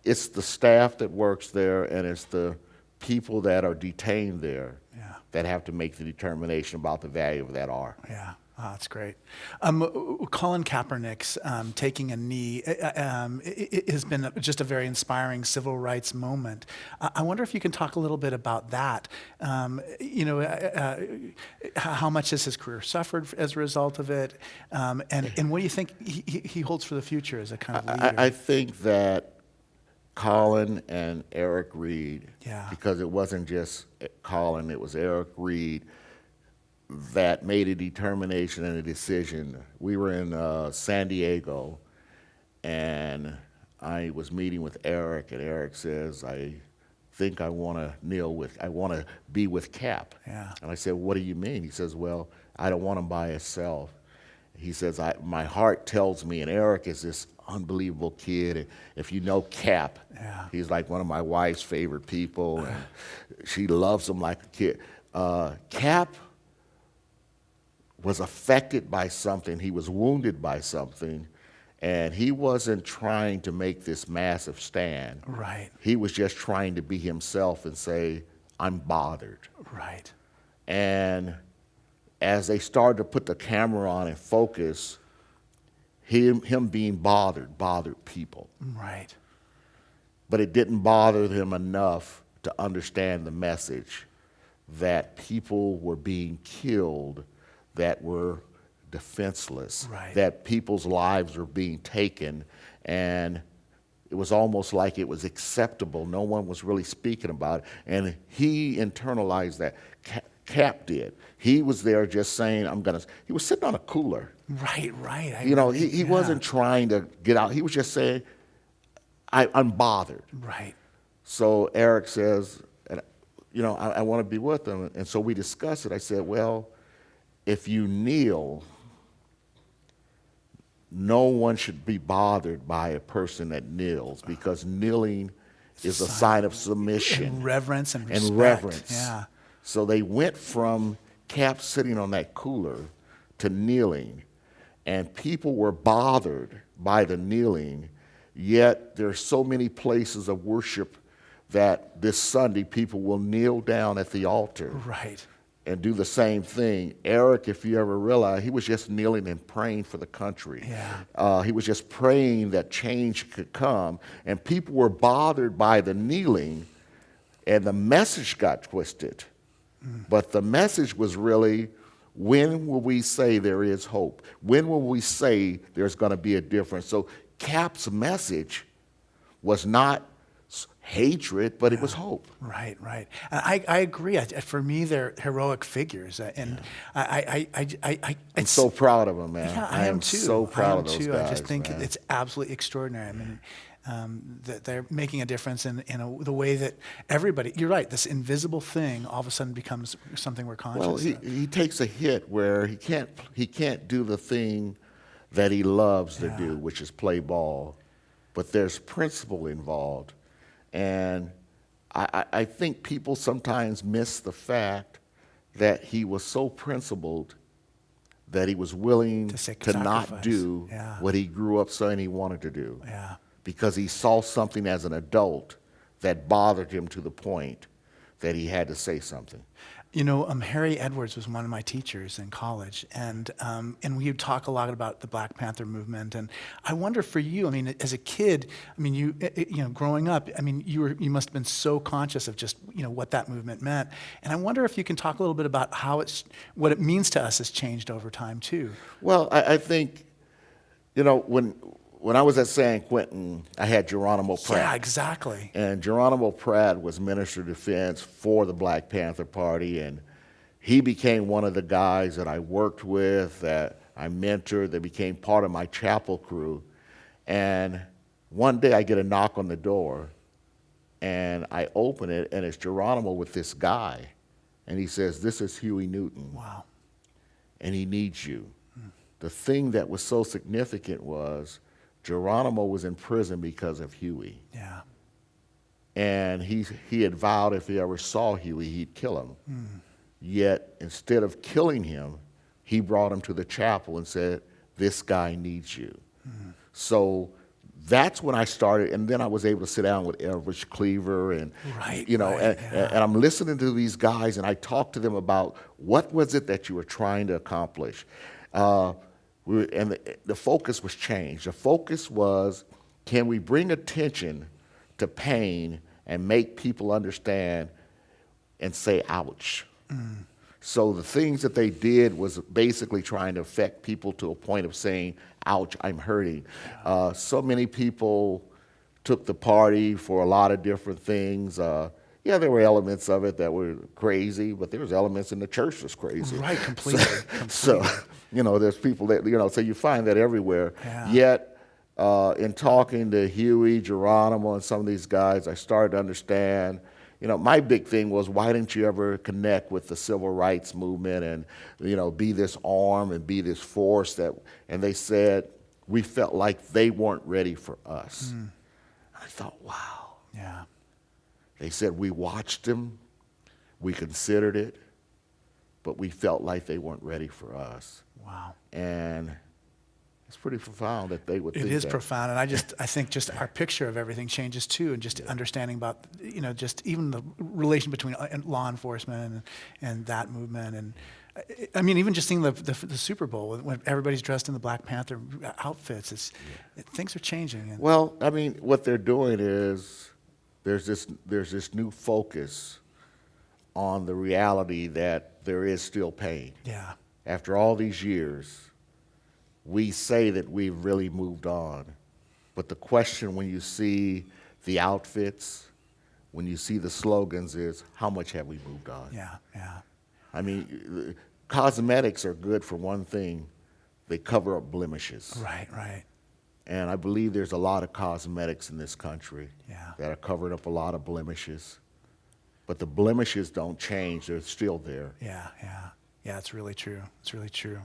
It's the staff that works there, and it's the people that are detained there that have to make the determination about the value of that R. Yeah. Oh, that's great. Colin Kaepernick's taking a knee it has been just a very inspiring civil rights moment. I wonder if you can talk a little bit about that. How much has his career suffered as a result of it? And what do you think he holds for the future as a kind of leader? I think that Colin and Eric Reed, because it wasn't just Colin, it was Eric Reed, that made a determination and a decision. We were in San Diego, and I was meeting with Eric, and Eric says, I think I want to be with Cap. Yeah. And I said, what do you mean? He says, well, I don't want him by himself. He says, my heart tells me, and Eric is this unbelievable kid. If you know Cap, he's like one of my wife's favorite people, and she loves him like a kid. Cap was affected by something, he was wounded by something, and he wasn't trying to make this massive stand. Right. He was just trying to be himself and say, I'm bothered. Right. And as they started to put the camera on and focus, him being bothered people. Right. But it didn't bother him enough to understand the message that people were being killed that were defenseless, that people's lives were being taken, and it was almost like it was acceptable. No one was really speaking about it, and he internalized that. Cap did. He was there just saying, he was sitting on a cooler. Right. He wasn't trying to get out. He was just saying, I'm bothered. Right. So Eric says, I want to be with him, and so we discussed it. I said, well, if you kneel, no one should be bothered by a person that kneels, because kneeling is a sign of submission. And reverence and respect. And reverence. Yeah. So they went from Cap sitting on that cooler to kneeling, and people were bothered by the kneeling, yet there are so many places of worship that this Sunday people will kneel down at the altar. Right. And do the same thing. Eric, if you ever realize, he was just kneeling and praying for the country. Yeah. He was just praying that change could come. And people were bothered by the kneeling, and the message got twisted. But the message was really, when will we say there is hope? When will we say there's going to be a difference? So Cap's message was not hatred, but it was hope. Right, right. And I agree. For me, they're heroic figures, and I'm so proud of them, man. Yeah, I am too. so proud of those too. guys. I just think man. it's absolutely extraordinary. I mean, that they're making a difference in the way that everybody. You're right. This invisible thing all of a sudden becomes something we're conscious Well, of. he takes a hit where he can't do the thing that he loves to do, which is play ball, but there's principle involved. And I think people sometimes miss the fact that he was so principled that he was willing to not do what he grew up saying he wanted to do. Yeah. Because he saw something as an adult that bothered him to the point that he had to say something. You know, Harry Edwards was one of my teachers in college, and we would talk a lot about the Black Panther movement. And I wonder for you, I mean, as a kid, I mean, you know, growing up, I mean, you must have been so conscious of just, you know, what that movement meant. And I wonder if you can talk a little bit about how what it means to us has changed over time too. Well, I think, you know, when I was at San Quentin, I had Geronimo Pratt. Yeah, exactly. And Geronimo Pratt was Minister of Defense for the Black Panther Party, and he became one of the guys that I worked with, that I mentored, that became part of my chapel crew. And one day I get a knock on the door, and I open it, and it's Geronimo with this guy. And he says, "This is Huey Newton. Wow. And he needs you." The thing that was so significant was Geronimo was in prison because of Huey. Yeah. And he had vowed if he ever saw Huey, he'd kill him. Yet, instead of killing him, he brought him to the chapel and said, "This guy needs you." So that's when I started, and then I was able to sit down with Elvis Cleaver, and you know, and I'm listening to these guys, and I talked to them about what was it that you were trying to accomplish. And the focus was changed. The focus was, can we bring attention to pain and make people understand and say, ouch? So the things that they did was basically trying to affect people to a point of saying, ouch, I'm hurting. So many people took the party for a lot of different things. Yeah, there were elements of it that were crazy, but there was elements in the church that's crazy. Right, completely. So, you know, there's people that, you know, so you find that everywhere. Yeah. Yet, in talking to Huey, Geronimo, and some of these guys, I started to understand, you know, my big thing was, why didn't you ever connect with the civil rights movement and, you know, be this arm and be this force that, and they said, we felt like they weren't ready for us. I thought, wow. Yeah. They said, we watched them, we considered it, but we felt like they weren't ready for us. Wow. And it's pretty profound that they would think that. It is profound, and I think just our picture of everything changes too, and just understanding about, you know, just even the relation between law enforcement and that movement, and I mean, even just seeing the Super Bowl when everybody's dressed in the Black Panther outfits, things are changing. And well, I mean, what they're doing is there's this new focus on the reality that there is still pain. Yeah. After all these years, we say that we've really moved on. But the question when you see the outfits, when you see the slogans is, how much have we moved on? Yeah, yeah. I mean, cosmetics are good for one thing. They cover up blemishes. Right, right. And I believe there's a lot of cosmetics in this country that are covering up a lot of blemishes. But the blemishes don't change. They're still there. Yeah, yeah. Yeah, it's really true. It's really true.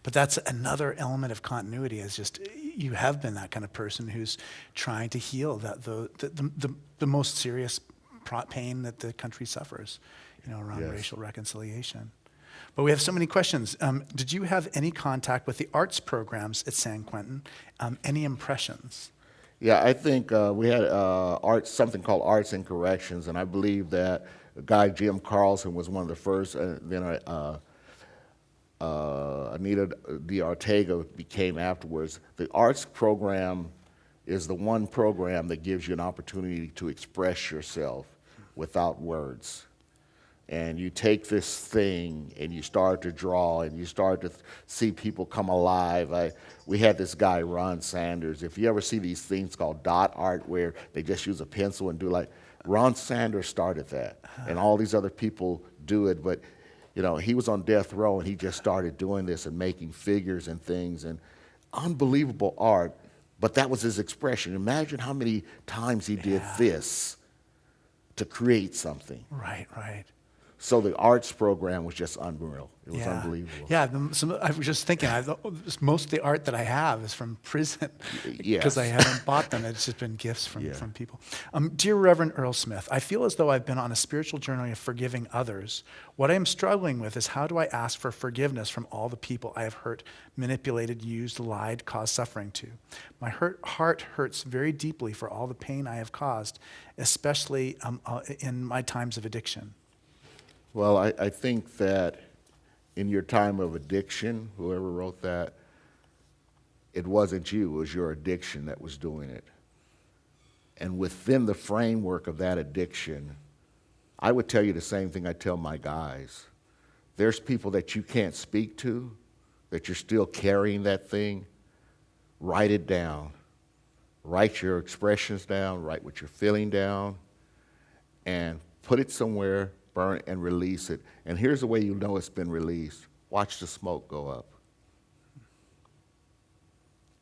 But that's another element of continuity, is just you have been that kind of person who's trying to heal the most serious pain that the country suffers, around Yes. racial reconciliation. But we have so many questions. Did you have any contact with the arts programs at San Quentin? Any impressions? Yeah, I think we had something called Arts and Corrections, and I believe that the guy Jim Carlson was one of the first. Then Anita de Ortega became afterwards. The arts program is the one program that gives you an opportunity to express yourself without words. And you take this thing and you start to draw and you start to see people come alive. We had this guy, Ron Sanders. If you ever see these things called dot art where they just use a pencil and do Ron Sanders started that. And all these other people do it. But, he was on death row and he just started doing this and making figures and things and unbelievable art. But that was his expression. Imagine how many times he did this to create something. Right, right. So the arts program was just unreal. It was unbelievable. Yeah, I was just thinking, most of the art that I have is from prison because I haven't bought them. It's just been gifts from people. Dear Reverend Earl Smith, I feel as though I've been on a spiritual journey of forgiving others. What I am struggling with is, how do I ask for forgiveness from all the people I have hurt, manipulated, used, lied, caused suffering to? My heart hurts very deeply for all the pain I have caused, especially in my times of addiction. Well, I think that in your time of addiction, whoever wrote that, it wasn't you, it was your addiction that was doing it. And within the framework of that addiction, I would tell you the same thing I tell my guys. There's people that you can't speak to, that you're still carrying that thing. Write it down. Write your expressions down, write what you're feeling down, and put it somewhere, burn it, and release it. And here's the way you know it's been released. Watch the smoke go up.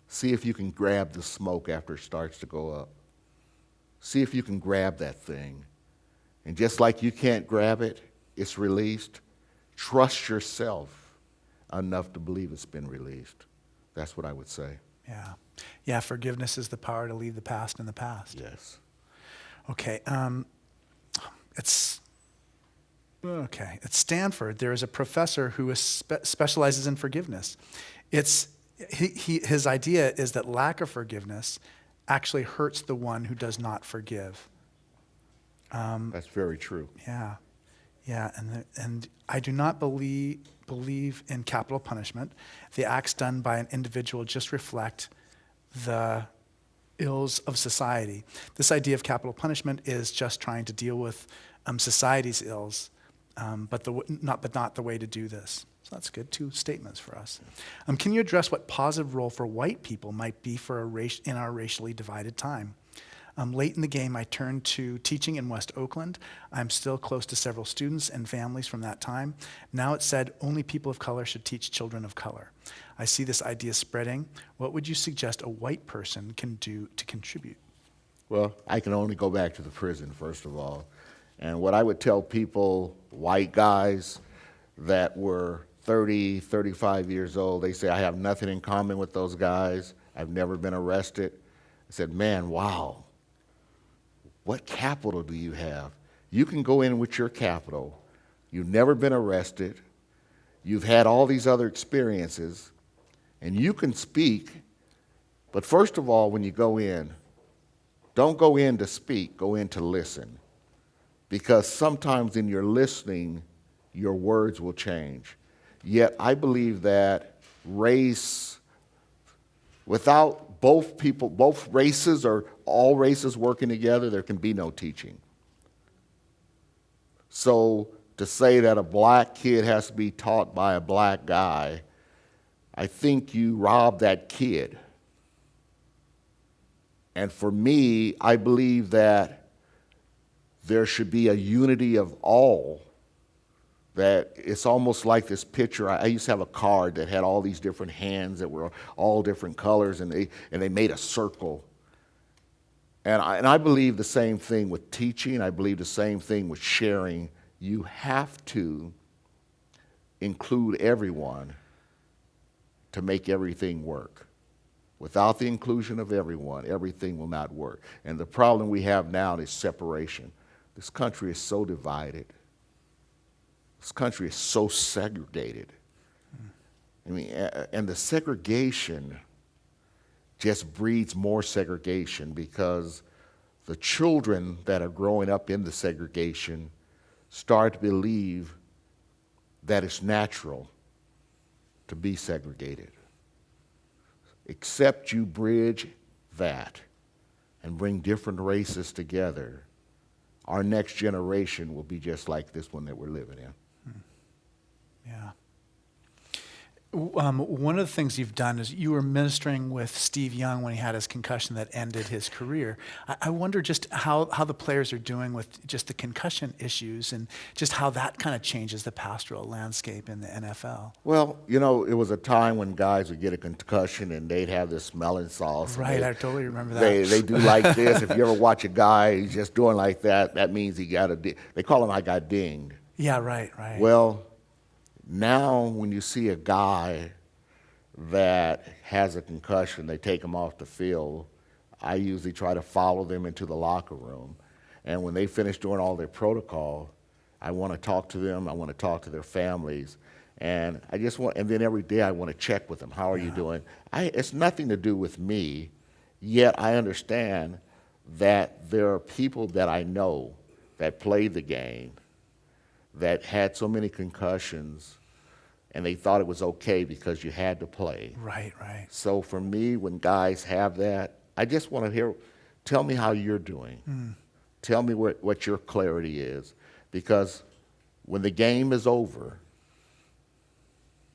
See if you can grab the smoke after it starts to go up. See if you can grab that thing. And just like you can't grab it, it's released. Trust yourself enough to believe it's been released. That's what I would say. Yeah. Yeah, forgiveness is the power to leave the past in the past. Yes. Okay. At Stanford, there is a professor who specializes in forgiveness. His idea is that lack of forgiveness actually hurts the one who does not forgive. That's very true. Yeah, yeah, and I do not believe in capital punishment. The acts done by an individual just reflect the ills of society. This idea of capital punishment is just trying to deal with society's ills, but not the way to do this. So that's good. 2 statements for us. Can you address what positive role for white people might be in our racially divided time? Late in the game, I turned to teaching in West Oakland. I'm still close to several students and families from that time. Now it's said only people of color should teach children of color. I see this idea spreading. What would you suggest a white person can do to contribute? Well, I can only go back to the prison, first of all. And what I would tell people, white guys that were 30, 35 years old, they say, I have nothing in common with those guys. I've never been arrested. I said, man, wow. What capital do you have? You can go in with your capital. You've never been arrested. You've had all these other experiences, and you can speak. But first of all, when you go in, don't go in to speak, go in to listen. Because sometimes in your listening, your words will change. Yet I believe that race, without both races or all races working together, there can be no teaching. So to say that a black kid has to be taught by a black guy, I think you rob that kid. And for me, I believe that there should be a unity of all. That it's almost like this picture. I used to have a card that had all these different hands that were all different colors, and they made a circle. And I believe the same thing with teaching. I believe the same thing with sharing. You have to include everyone to make everything work. Without the inclusion of everyone, everything will not work. And the problem we have now is separation. This country is so divided. This country is so segregated. I mean, and the segregation just breeds more segregation because the children that are growing up in the segregation start to believe that it's natural to be segregated. Except you bridge that and bring different races together, our next generation will be just like this one that we're living in. Yeah. One of the things you've done is you were ministering with Steve Young when he had his concussion that ended his career. I wonder just how the players are doing with just the concussion issues and just how that kind of changes the pastoral landscape in the NFL. Well, you know, it was a time when guys would get a concussion and they'd have this smelling sauce. Right, I totally remember that. They do like this. If you ever watch a guy, he's just doing like that, that means he got they call him I got dinged. Yeah, right. Well, now when you see a guy that has a concussion, they take him off the field, I usually try to follow them into the locker room. And when they finish doing all their protocol, I want to talk to them, I want to talk to their families. And I just want, and then every day I want to check with them, how are you doing? It's nothing to do with me, yet I understand that there are people that I know that played the game that had so many concussions, and they thought it was okay because you had to play. Right. So for me, when guys have that, I just want to hear, tell me how you're doing. Tell me what your clarity is. Because when the game is over,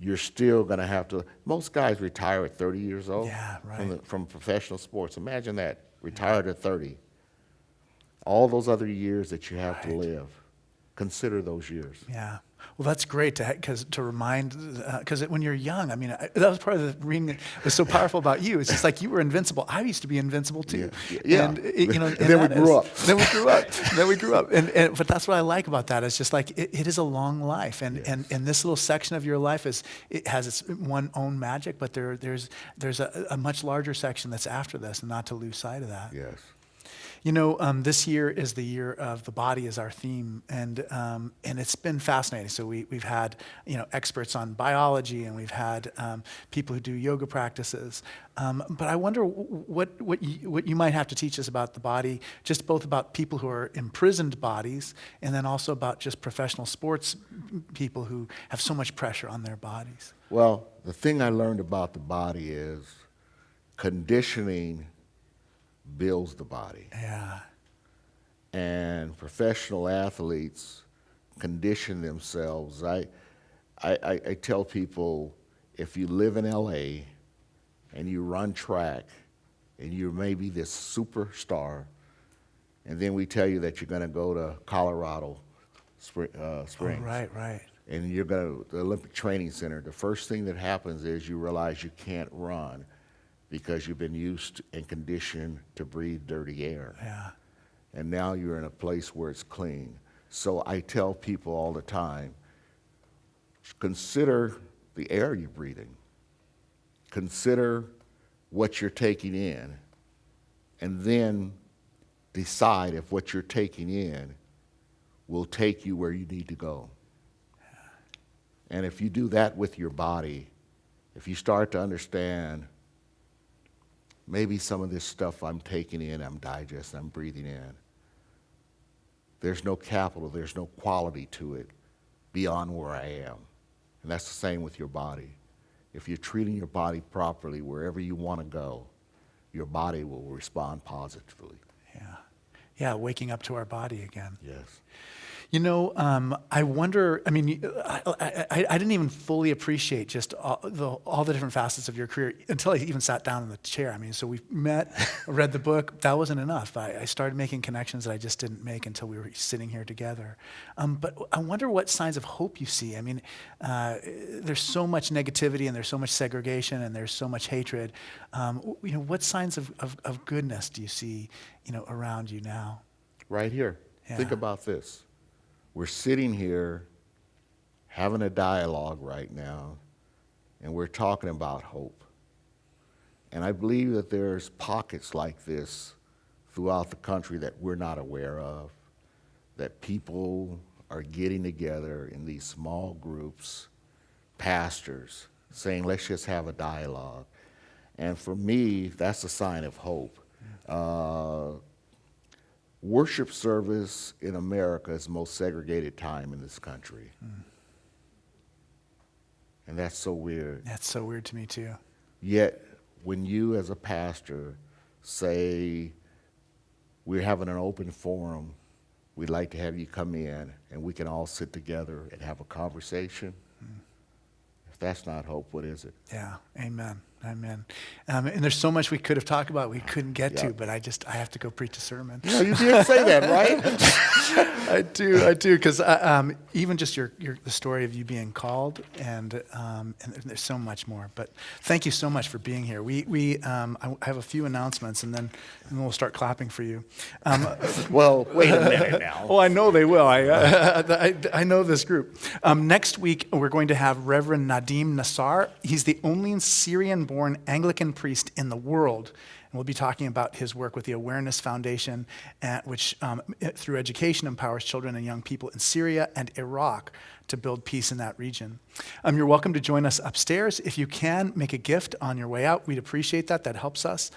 you're still going to have to, most guys retire at 30 years old from professional sports. Imagine that, retired at 30. All those other years that you have to live. Consider those years. Yeah. Well, that's great to remind, because when you're young, I mean, that was part of the reading that was so powerful about you. It's just like you were invincible. I used to be invincible too. Yeah. And, you know, and then we grew up. Then we grew up. But that's what I like about that. It's just like it is a long life, and this little section of your life it has its own magic, but there's a much larger section that's after this, and not to lose sight of that. Yes. You know, this year is the year of the body as our theme, and it's been fascinating. So we've had experts on biology, and we've had people who do yoga practices. But I wonder what you might have to teach us about the body, just both about people who are imprisoned bodies, and then also about just professional sports people who have so much pressure on their bodies. Well, the thing I learned about the body is conditioning builds the body. Yeah. And professional athletes condition themselves. I tell people, if you live in LA and you run track and you're maybe this superstar, and then we tell you that you're going to go to Colorado Springs. Oh, right. And you're going to the Olympic Training Center. The first thing that happens is you realize you can't run because you've been used and conditioned to breathe dirty air. Yeah. And now you're in a place where it's clean. So I tell people all the time, consider the air you're breathing. Consider what you're taking in, and then decide if what you're taking in will take you where you need to go. And if you do that with your body, if you start to understand maybe some of this stuff I'm taking in, I'm digesting, I'm breathing in, there's no capital, there's no quality to it beyond where I am. And that's the same with your body. If you're treating your body properly, wherever you want to go, your body will respond positively. Yeah, waking up to our body again. Yes. You know, I wonder, I mean, I didn't even fully appreciate just all the different facets of your career until I even sat down in the chair. I mean, so we met, read the book, that wasn't enough. I started making connections that I just didn't make until we were sitting here together. But I wonder what signs of hope you see. I mean, there's so much negativity, and there's so much segregation, and there's so much hatred. What signs of goodness do you see, around you now? Right here. Yeah. Think about this. We're sitting here having a dialogue right now, and we're talking about hope. And I believe that there's pockets like this throughout the country that we're not aware of, that people are getting together in these small groups, pastors, saying, let's just have a dialogue. And for me, that's a sign of hope. Worship service in America is the most segregated time in this country. And that's so weird. That's so weird to me, too. Yet, when you as a pastor say, we're having an open forum, we'd like to have you come in and we can all sit together and have a conversation. If that's not hope, what is it? Yeah, amen. Amen. And there's so much we could have talked about we couldn't get to, Yeah. but I have to go preach a sermon. No, you did say that, right? I do, because even just the story of you being called, and there's so much more. But thank you so much for being here. I have a few announcements, and then we'll start clapping for you. Well, wait a minute now. Oh, I know they will. I know this group. Next week, we're going to have Reverend Nadim Nassar. He's the only Syrian-born Anglican priest in the world. And we'll be talking about his work with the Awareness Foundation, which through education empowers children and young people in Syria and Iraq to build peace in that region. You're welcome to join us upstairs. If you can, make a gift on your way out. We'd appreciate that. That helps us.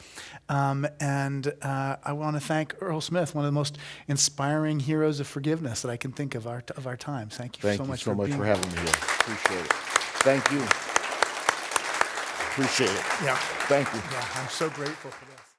And I want to thank Earl Smith, one of the most inspiring heroes of forgiveness that I can think of our time. Thank you so much for being for having me here. Appreciate it. Thank you. Appreciate it. Yeah. Thank you. Yeah, I'm so grateful for this.